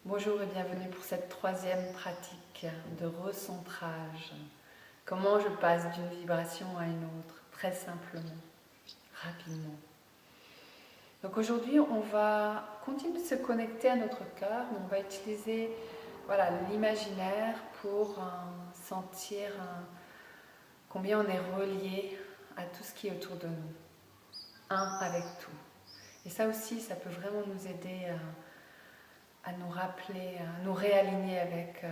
Bonjour et bienvenue pour cette troisième pratique de recentrage. Comment je passe d'une vibration à une autre, très simplement, rapidement. Donc aujourd'hui, on va continuer de se connecter à notre cœur, mais on va utiliser l'imaginaire pour sentir combien on est relié à tout ce qui est autour de nous, un avec tout. Et ça aussi, ça peut vraiment nous aider à nous rappeler, à nous réaligner avec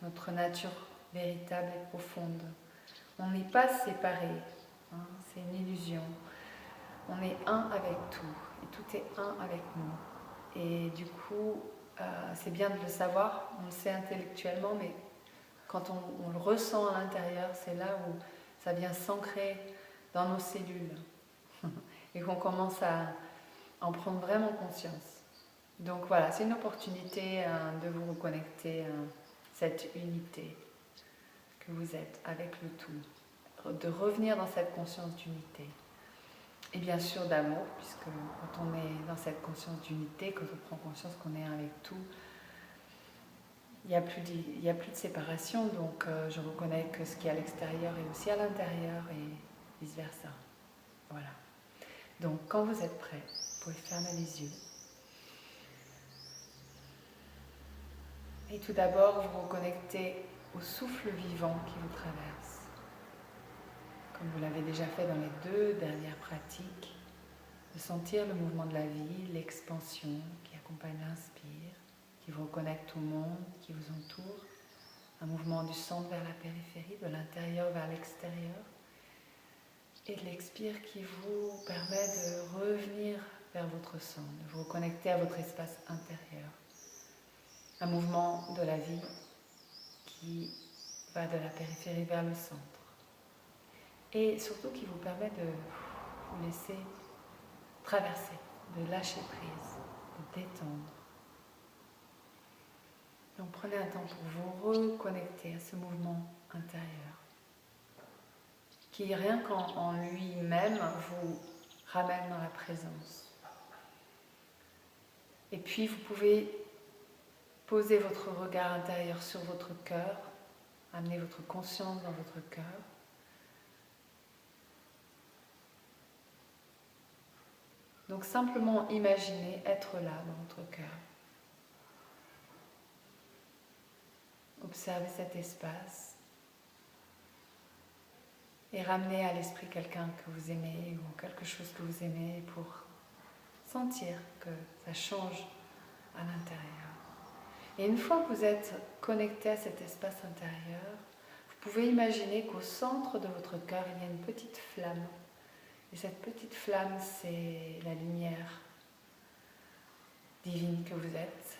notre nature véritable et profonde. On n'est pas séparés, c'est une illusion. On est un avec tout, et tout est un avec nous. Et du coup, c'est bien de le savoir, on le sait intellectuellement, mais quand on le ressent à l'intérieur, c'est là où ça vient s'ancrer dans nos cellules et qu'on commence à en prendre vraiment conscience. Donc voilà, c'est une opportunité de vous reconnecter à cette unité que vous êtes avec le tout, de revenir dans cette conscience d'unité. Et bien sûr d'amour, puisque quand on est dans cette conscience d'unité, quand on prend conscience qu'on est un avec tout, il n'y a plus de séparation, donc je reconnais que ce qui est à l'extérieur est aussi à l'intérieur et vice-versa. Voilà. Donc quand vous êtes prêts, vous pouvez fermer les yeux. Et tout d'abord, vous reconnectez au souffle vivant qui vous traverse. Comme vous l'avez déjà fait dans les deux dernières pratiques, de sentir le mouvement de la vie, l'expansion qui accompagne l'inspire, qui vous reconnecte au monde qui vous entoure, un mouvement du centre vers la périphérie, de l'intérieur vers l'extérieur, et de l'expire qui vous permet de revenir vers votre centre, de vous reconnecter à votre espace intérieur. Un mouvement de la vie qui va de la périphérie vers le centre. Et surtout qui vous permet de vous laisser traverser, de lâcher prise, de détendre. Donc prenez un temps pour vous reconnecter à ce mouvement intérieur qui, rien qu'en lui-même, vous ramène dans la présence. Et puis vous pouvez poser votre regard intérieur sur votre cœur, amener votre conscience dans votre cœur. Donc simplement imaginez être là dans votre cœur. Observez cet espace et ramenez à l'esprit quelqu'un que vous aimez ou quelque chose que vous aimez pour sentir que ça change à l'intérieur. Et une fois que vous êtes connecté à cet espace intérieur, vous pouvez imaginer qu'au centre de votre cœur, il y a une petite flamme. Et cette petite flamme, c'est la lumière divine que vous êtes,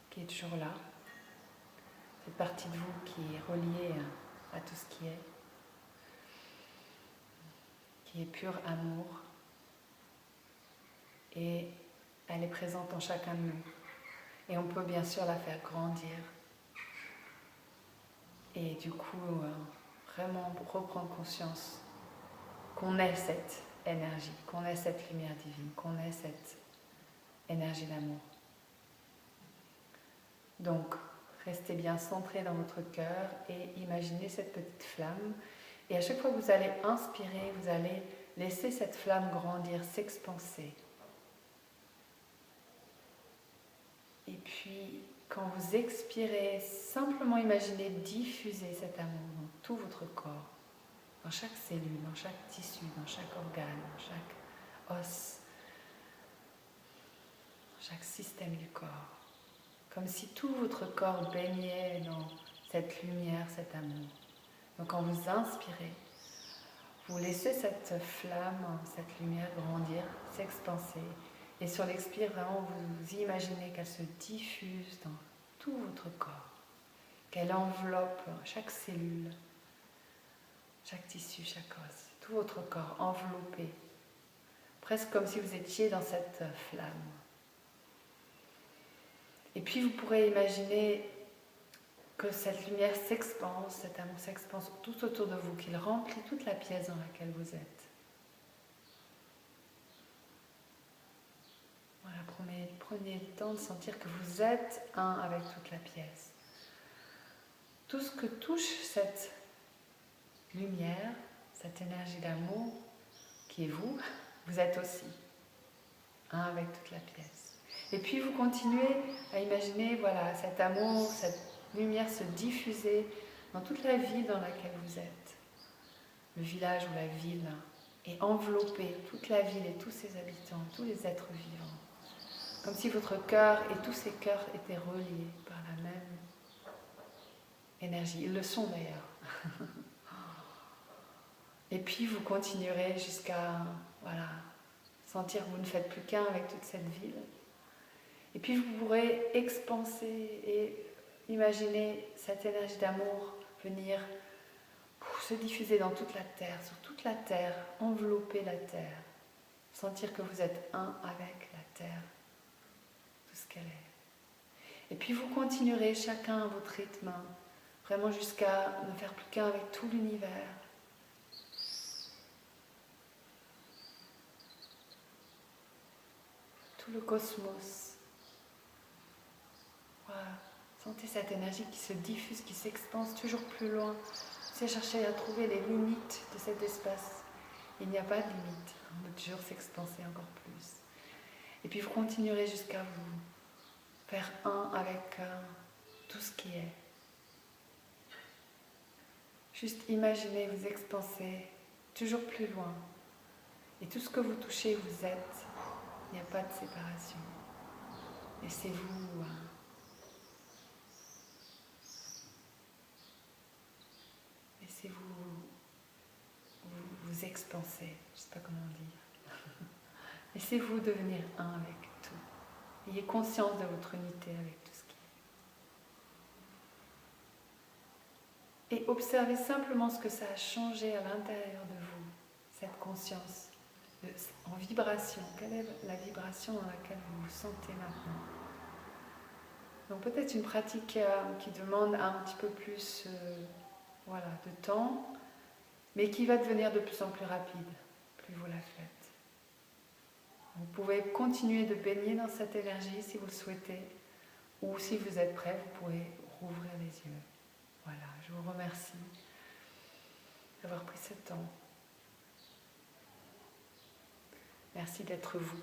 qui est toujours là. Cette partie de vous qui est reliée à tout ce qui est pur amour. Et elle est présente en chacun de nous. Et on peut bien sûr la faire grandir. Et du coup, vraiment reprendre conscience qu'on est cette énergie, qu'on est cette lumière divine, qu'on est cette énergie d'amour. Donc, restez bien centré dans votre cœur et imaginez cette petite flamme. Et à chaque fois que vous allez inspirer, vous allez laisser cette flamme grandir, s'expanser. Et puis, quand vous expirez, simplement imaginez diffuser cet amour dans tout votre corps, dans chaque cellule, dans chaque tissu, dans chaque organe, dans chaque os, dans chaque système du corps. Comme si tout votre corps baignait dans cette lumière, cet amour. Donc quand vous inspirez, vous laissez cette flamme, cette lumière grandir, s'expanser. Et sur l'expire, vraiment, vous imaginez qu'elle se diffuse dans tout votre corps, qu'elle enveloppe chaque cellule, chaque tissu, chaque os, tout votre corps enveloppé, presque comme si vous étiez dans cette flamme. Et puis vous pourrez imaginer que cette lumière s'expanse, cet amour s'expanse tout autour de vous, qu'il remplit toute la pièce dans laquelle vous êtes. Voilà, prenez le temps de sentir que vous êtes un avec toute la pièce. Tout ce que touche cette lumière, cette énergie d'amour qui est vous, vous êtes aussi un avec toute la pièce. Et puis vous continuez à imaginer, voilà, cet amour, cette lumière se diffuser dans toute la ville dans laquelle vous êtes. Le village ou la ville, et envelopper toute la ville et tous ses habitants, tous les êtres vivants. Comme si votre cœur et tous ces cœurs étaient reliés par la même énergie. Ils le sont d'ailleurs. Et puis vous continuerez jusqu'à sentir que vous ne faites plus qu'un avec toute cette ville. Et puis vous pourrez expanser et imaginer cette énergie d'amour venir se diffuser dans toute la terre, sur toute la terre, envelopper la terre. Sentir que vous êtes un avec la terre, tout ce qu'elle est. Et puis vous continuerez chacun à votre rythme, vraiment jusqu'à ne faire plus qu'un avec tout l'univers. Tout le cosmos. Voilà. Sentez cette énergie qui se diffuse, qui s'expanse toujours plus loin. C'est chercher à trouver les limites de cet espace. Il n'y a pas de limite. On peut toujours s'expanser encore plus. Et puis vous continuerez jusqu'à vous faire un avec tout ce qui est. Juste imaginez vous expanser toujours plus loin. Et tout ce que vous touchez, vous êtes. Il n'y a pas de séparation. Laissez-vous vous expanser. Je ne sais pas comment dire. Laissez-vous devenir un avec tout. Ayez conscience de votre unité avec tout ce qui est. Et observez simplement ce que ça a changé à l'intérieur de vous, cette conscience en vibration. Quelle est la vibration dans laquelle vous vous sentez maintenant? Donc peut-être une pratique qui demande un petit peu plus de temps, mais qui va devenir de plus en plus rapide, plus vous la faites. Vous pouvez continuer de baigner dans cette énergie si vous le souhaitez, ou si vous êtes prêt, vous pourrez rouvrir les yeux. Voilà, je vous remercie d'avoir pris ce temps. Merci d'être vous.